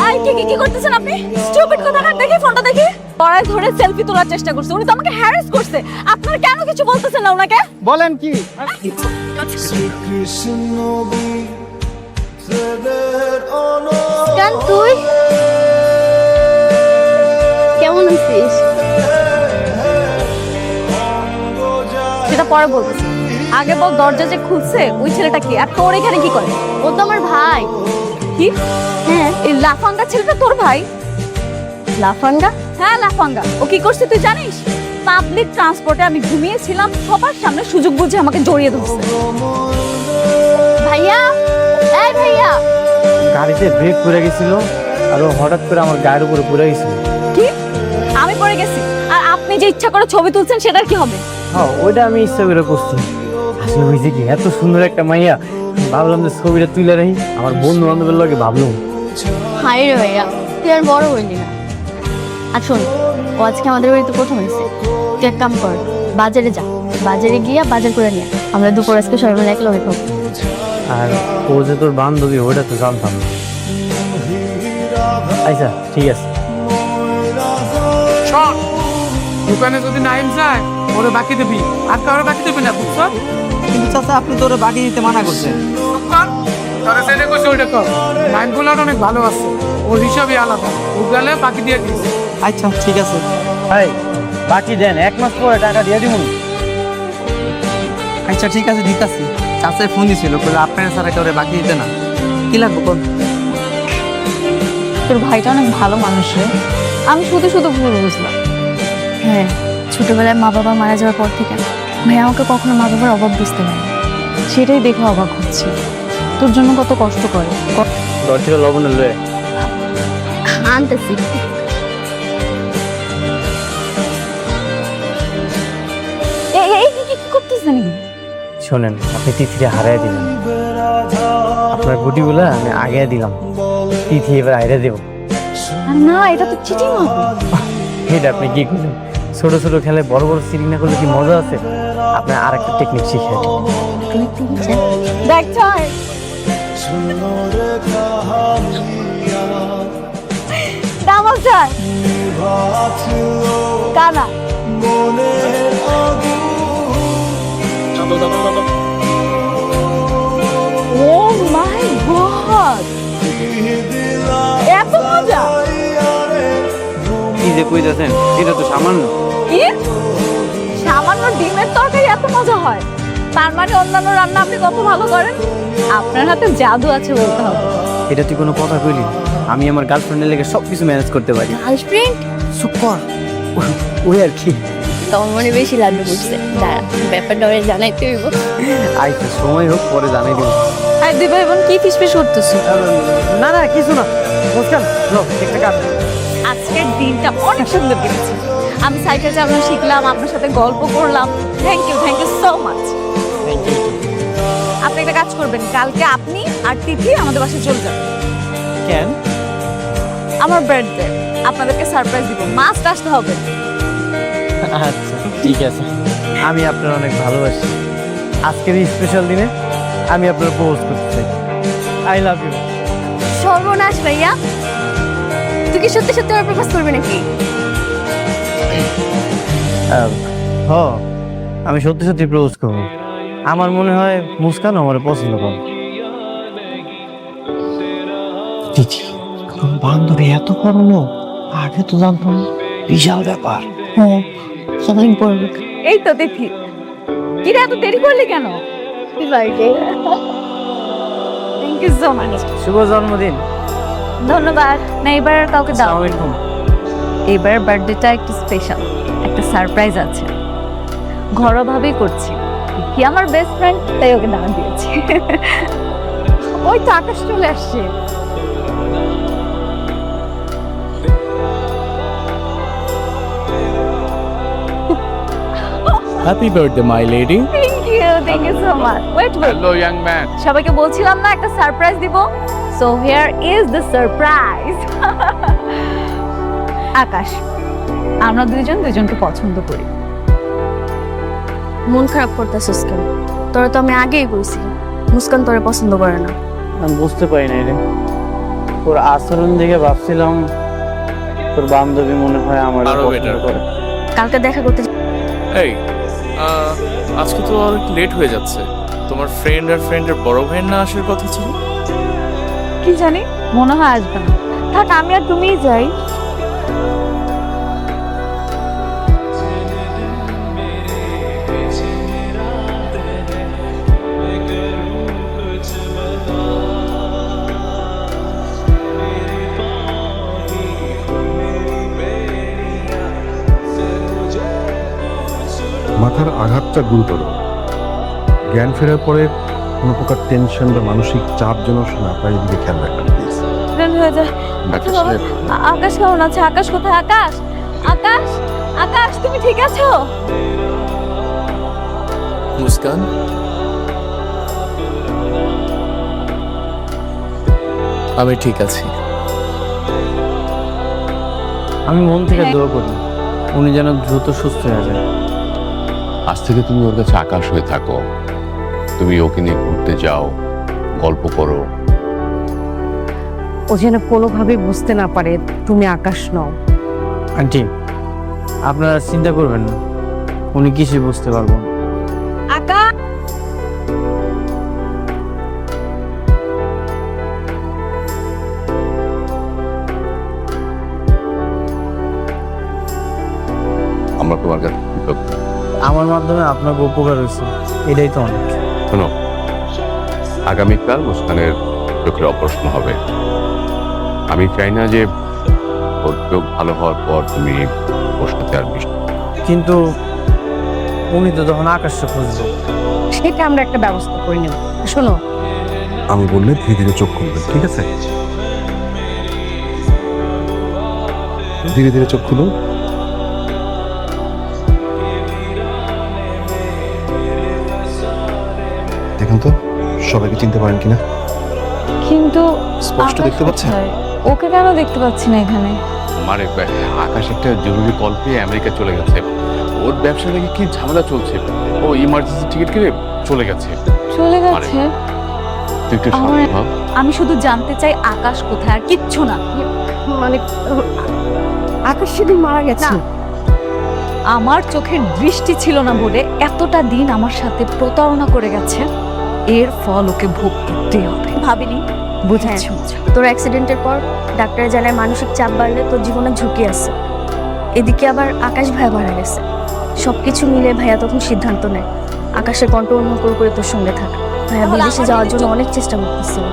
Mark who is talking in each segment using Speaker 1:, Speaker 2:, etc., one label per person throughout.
Speaker 1: I কি করতেছেন আপনি? স্টুপিড কথাকার দেখি ফোনটা দেখি। পড়ায় ধরে সেলফি তোলার চেষ্টা করছে। উনি তো আমাকে হ্যারাস করছে। আপনারা কেন কিছু বলতেছেন না ওনাকে?
Speaker 2: বলেন কি?
Speaker 3: কেন তুই কেমন আছিস?
Speaker 1: সেটা পরে বলতেছি। আগে বল, দরজা যে খুলছে ওই ছেলেটা কি? আর তোর এখানে কি করে?
Speaker 3: ও তো আমার ভাই।
Speaker 1: কি?
Speaker 3: হ্যাঁ।
Speaker 1: এই লাফাঙ্গা ছেলেটা তোর ভাই?
Speaker 3: লাফাঙ্গা?
Speaker 1: হ্যাঁ লাফাঙ্গা। ও কি করছে তুই জানিস? পাবলিক ট্রান্সপোর্টে আমি ঘুমিয়েছিলাম, সবার সামনে সুযোগ বুঝে আমাকে জড়িয়ে ধরছে।
Speaker 3: ভাইয়া, এই ভাইয়া।
Speaker 2: গাড়িতে ব্রেক পড়ে গেছিল আর ও হঠাৎ করে আমার গায়ের উপরে পড়ে গেছিল।
Speaker 1: কি? আমি পড়ে গেছি? আর আপনি যে ইচ্ছা করে ছবি তুলছেন সেটার কি হবে?
Speaker 2: হ্যাঁ, ওইটা আমি ইচ্ছা করে করছি। আসলে হয়েছে কি, এত সুন্দর একটা মাইয়া, ভাবলাম যে ছবিটা তুলে রাখি, আমার বন্ধু বান্ধবের লগে ভাবলাম।
Speaker 3: হাই রে ভাইয়া, তুই আর বড় হইলি না। আর শোন, ও আজকে আমাদের বাড়িতে প্রথম হয়েছে। তুই এক কাম কর, বাজারে যা, বাজারে গিয়া বাজার করে নিয়ে আমরা দুপুর আজকে সবাই মিলে এক লগে খাবো।
Speaker 2: আর ও যে তোর বান্ধবী ওটা তো জানতাম না। আচ্ছা ঠিক আছে।
Speaker 4: শোন, দোকানে যদি নাইম যায় ওরে বাকি দিবি, আর কারো বাকি দিবি না, বুঝছো?
Speaker 5: কিন্তু চাচা আপনি তো ওরা বাকি দিতে মানা করছেন।
Speaker 4: তোরা যেটা করছে ওইটা কর। নাইম গুলো অনেক ভালো আছে, ওর হিসাবই আলাদা। ও গেলে বাকি দিয়ে দিস।
Speaker 5: আচ্ছা ঠিক আছে।
Speaker 2: ভাই বাকি দেন, 1 মাস পরে টাকা দিয়ে দিব।
Speaker 5: আচ্ছা ঠিক আছে, দিতাছি। চাচাই ফোন দিছিল, বলে আপনার ছাড়া কেউ বাকি দিতে না। কি লাগবে কোন?
Speaker 1: তোর ভাইটা অনেক ভালো মানুষ রে। আমি শুধু শুধু ভুল বুঝলাম।
Speaker 3: হ্যাঁ, ছোটবেলায় মা বাবা মারা যাওয়ার পর থেকে ভাইয়া আমাকে কখনো মা বাবার অভাব বুঝতে পারে।
Speaker 1: সেটাই দেখে অবাক হচ্ছি, তোর জন্য কত কষ্ট করে।
Speaker 2: দর থেকে লবণের লয়ে
Speaker 3: আনতেছি।
Speaker 1: কি করতেছেন?
Speaker 2: শোনেন, আপনি তিথিরে হারাই দিলেন, আপনার গুটিগুলা আমি আগে দিলাম, তিথি এবার হাইরে দেব।
Speaker 1: না, এটা তো চিটিং হবে।
Speaker 2: এটা আপনি কি করলেন? ছোট ছোট খেলে বড় বড় সিরিং না করলে কি মজা আছে? আপনার আর একটা টেকনিক শিখে।
Speaker 1: দেখ ছয় ডাবল ছয় কানা। ও মাই গড, এত মজা!
Speaker 2: কি যে কইতাছেন, এটা তো সামান্য।
Speaker 1: কি? সামান্য ডিমের তরকারি এত মজা হয়? তার মানে অন্যান্য রান্না আপনি কত ভালো করেন। আপনার হাতে জাদু আছে বলতে হবে।
Speaker 2: এটা তুই কোনো কথা কইলি? আমি আমার গার্লফ্রেন্ডের লেগে সবকিছু ম্যানেজ করতে পারি।
Speaker 3: গার্লফ্রেন্ড?
Speaker 2: সুপার। ওই আর কি।
Speaker 3: তোমার মনে বেশি লাগবে বুঝতে। দাঁড়া, ব্যাপারটা ওরা জানাইতে হইব।
Speaker 2: আইতে সময় হোক, পরে জানাই দিব।
Speaker 1: আর দুই ভাই বোন কি ফিসফিস করতেছো?
Speaker 2: না না কিছু না, মুস্কান লো একটা কাজ।
Speaker 1: আজকের দিনটা অনেক সুন্দর কেটেছে। আমি সাইকেল চালানো শিখলাম, আপনার সাথে গল্প করলাম। Thank you so much.
Speaker 2: Thank you.
Speaker 1: আপনি একটা কাজ করবেন, কালকে আপনি আর তিথি আমাদের বাসায় চলে যাবেন।
Speaker 2: কেন?
Speaker 1: আমার বার্থডে, আপনাদেরকে সারপ্রাইজ দিব, মাস্ট আসতে হবে।
Speaker 2: আচ্ছা ঠিক আছে, আমি আপনার অনেক ভালোবাসি। আজকের এই স্পেশাল দিনে আমি আপনার প্রপোজ করতে চাই। I love you.
Speaker 3: সর্বনাশ ভাইয়া, তুই কি সত্যি সত্যি আমার প্রপোজ করবি নাকি?
Speaker 2: হ, আমি সত্যি সত্যি প্রপোজ করবো। আমার মনে হয় মুস্কান আমার পছন্দ করে। দিদি, বান্ধবী এত করলো, আগে তো জানতাম না। বিশাল ব্যাপার।
Speaker 3: হ্যাঁ, অনেক বড় ব্যাপার।
Speaker 1: এই তো তিথি, কি রে এত দেরি করলি কেন?
Speaker 3: Happy birthday.
Speaker 1: Thank you so much.
Speaker 2: শুভ জন্মদিন।
Speaker 1: ধন্যবাদ। না এবার আর কাউকে দাও।
Speaker 2: আসসালামু আলাইকুম।
Speaker 1: এবার বার্থডেটা একটু স্পেশাল, একটা সারপ্রাইজ আছে। ঘরোয়াভাবেই করছি। কি আমার বেস্ট ফ্রেন্ড, তাই ওকে দাওয়াত দিয়েছি। ওই তো আকাশ চলে আসছে।
Speaker 4: Happy birthday my lady.
Speaker 1: Thank you so much. Wait
Speaker 4: hello young man.
Speaker 1: সবাইকে বলছিলাম না একটা সারপ্রাইজ দিব, so here is the surprise. Akash, আমরা দুজনকে পছন্দ করি।
Speaker 3: মন খারাপ করতেছিস কেন? তোরা তো আমি আগেই কইছি মুস্কান তোরে পছন্দ করে না।
Speaker 2: আমি বুঝতে পারি না রে। তোর আচরণ দেখে ভাবছিলাম তোর বান্ধবী মনে হয় আমার
Speaker 6: আরো
Speaker 2: পছন্দ
Speaker 6: better।
Speaker 2: করে।
Speaker 3: কালকে দেখা করতে
Speaker 6: এই আজকে তো অনেক লেট হয়ে যাচ্ছে। তোমার ফ্রেন্ড আর ফ্রেন্ডের বড় ভাইয়ের না আসার কথা ছিল।
Speaker 1: কি জানি, মনে হয় আসবে না। থাক, আমি আর তুমিই যাই।
Speaker 7: মাথার আঘাতটা গুরুতর। জ্ঞান ফেরার পরে কোনো প্রকার টেনশন বা মানসিক চাপ যেন না পায়, এদিকে খেয়াল রাখবেন প্লিজ।
Speaker 1: ফ্রেন্ড হয়ে যায়। আচ্ছা বাবা, আকাশ কেমন আছে? আকাশ কোথায়? আকাশ, আকাশ, আকাশ, তুমি ঠিক আছো?
Speaker 6: মুস্কান, আমি ঠিক আছি।
Speaker 2: আমি মন থেকে দোয়া করি উনি যেন দ্রুত সুস্থ হয়ে যায়।
Speaker 8: আজ থেকে তুমি ওর কাছে আকাশ হয়ে থাকো। তুমি ওকে নিয়ে ঘুরতে যাও, গল্প করো।
Speaker 9: ও যেন কোনোভাবেই বুঝতে না পারে তুমি আকাশ নও।
Speaker 2: আন্টি, আপনারা চিন্তা করবেন না, উনি কিছুই বুঝতে পারবো না।
Speaker 1: আকাশ,
Speaker 8: আমরা তোমার কাছে কৃতজ্ঞ।
Speaker 2: আমার মাধ্যমে আপনার উপকার হয়েছে, এটাই তো অনেক।
Speaker 8: শোনো, আগামীকাল মুস্কানের চোখের অপারেশন হবে। আমি চাই না যে ওর চোখ ভালো হওয়ার পর তুমি ওর সাথে আর মিশো।
Speaker 2: কিন্তু উনি তো তখন আকাশটা খুঁজবে।
Speaker 9: সেটা আমরা একটা ব্যবস্থা করে নেব। শোনো,
Speaker 7: আমি বললে ধীরে ধীরে চোখ খুলবেন, ঠিক আছে? ধীরে ধীরে চোখ খুলুন। দেখুন তো সবাইকে চিনতে পারেন কিনা।
Speaker 1: কিন্তু
Speaker 7: স্পষ্ট
Speaker 1: আকাশ
Speaker 7: দেখতে পাচ্ছেন?
Speaker 1: কোথায়? ওকে কেন দেখতে পাচ্ছি না এখানে?
Speaker 8: মানে আকাশ একটা জরুরি কল পেয়ে আমেরিকা চলে গেছে। ওর ব্যবসা থেকে কি ঝামেলা চলছে, ও ইমার্জেন্সি টিকিট কিনে চলে গেছে।
Speaker 1: চলে গেছে?
Speaker 8: তুই একটু
Speaker 1: আমার-
Speaker 8: শান্ত হ।
Speaker 1: আমি শুধু জানতে চাই আকাশ কোথায়, আর কিচ্ছু না।
Speaker 9: মানে আকাশ সেদিন মারা গেছে।
Speaker 1: না। আমার চোখের দৃষ্টি ছিল না বলে এতটা দিন আমার সাথে প্রতারণা করে গেছে, এর ফল ওকে ভোগ করতেই হবে। ভাবিনি, বুঝেছি।
Speaker 3: তোর অ্যাক্সিডেন্টের পর ডাক্তার জানায় মানসিক চাপ বাড়লে তোর জীবনে ঝুঁকি আছে। এদিকে আবার আকাশ ভাইয়া মারা গেছে। সবকিছু মিলে ভাইয়া তখন সিদ্ধান্ত নেয় আকাশের কণ্ঠ অনুকরণ করে তোর সঙ্গে থাকা। ভাইয়া
Speaker 1: তাহলে
Speaker 3: বিদেশে
Speaker 1: আমার
Speaker 3: যাওয়ার জন্য
Speaker 1: জন্য-
Speaker 3: অনেক চেষ্টা করতেছিল।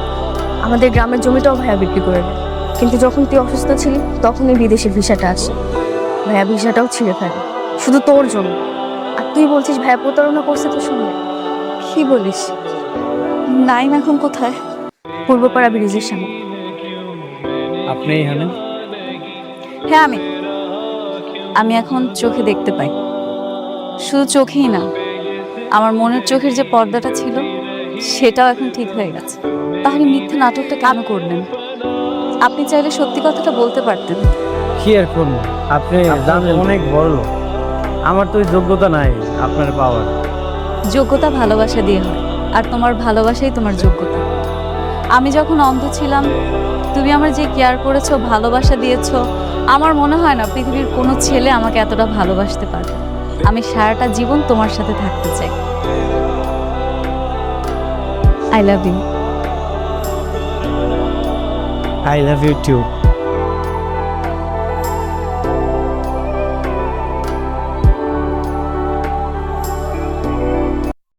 Speaker 3: আমাদের গ্রামের জমিটাও ভাইয়া বিক্রি করে দেয়। কিন্তু যখন তুই অসুস্থ ছিলি তখনই বিদেশের ভিসাটা আসে। ভাইয়া ভিসাটাও ছিঁড়ে ফেলে শুধু তোর জন্য। আর তুই বলছিস ভাইয়া প্রতারণা করছে তোর সঙ্গে।
Speaker 1: কি বলিস? নাইম এখন কোথায়?
Speaker 3: পূর্বপাড়া ব্রিজের সামনে।
Speaker 2: আপনি এখানে?
Speaker 1: হ্যাঁ, আমি এখন চোখে দেখতে পাই। শুধু চোখেই না, আমার মনের চোখের যে পর্দাটা ছিল সেটাও এখন ঠিক হয়ে গেছে। তাহলে মিথ্যে নাটকটা কেন করলেন? আপনি চাইলে সত্যি কথাটা বলতে পারতেন।
Speaker 2: কি আর করবো, আপনি জানেন অনেক বড় লোক, আমার তো ওই যোগ্যতা নাই আপনার পাওয়ার।
Speaker 1: যোগ্যতা ভালোবাসা দিয়ে হয়, আর তোমার ভালোবাসাই তোমার যোগ্যতা। আমি যখন অন্ধ ছিলাম, তুমি আমার যে কেয়ার করেছো, ভালোবাসা দিয়েছো, আমার মনে হয় না পৃথিবীর কোনো ছেলে আমাকে এতটা ভালোবাসতে পারবে। আমি সারাটা জীবন তোমার সাথে থাকতে চাই। I love you.
Speaker 2: I love you two.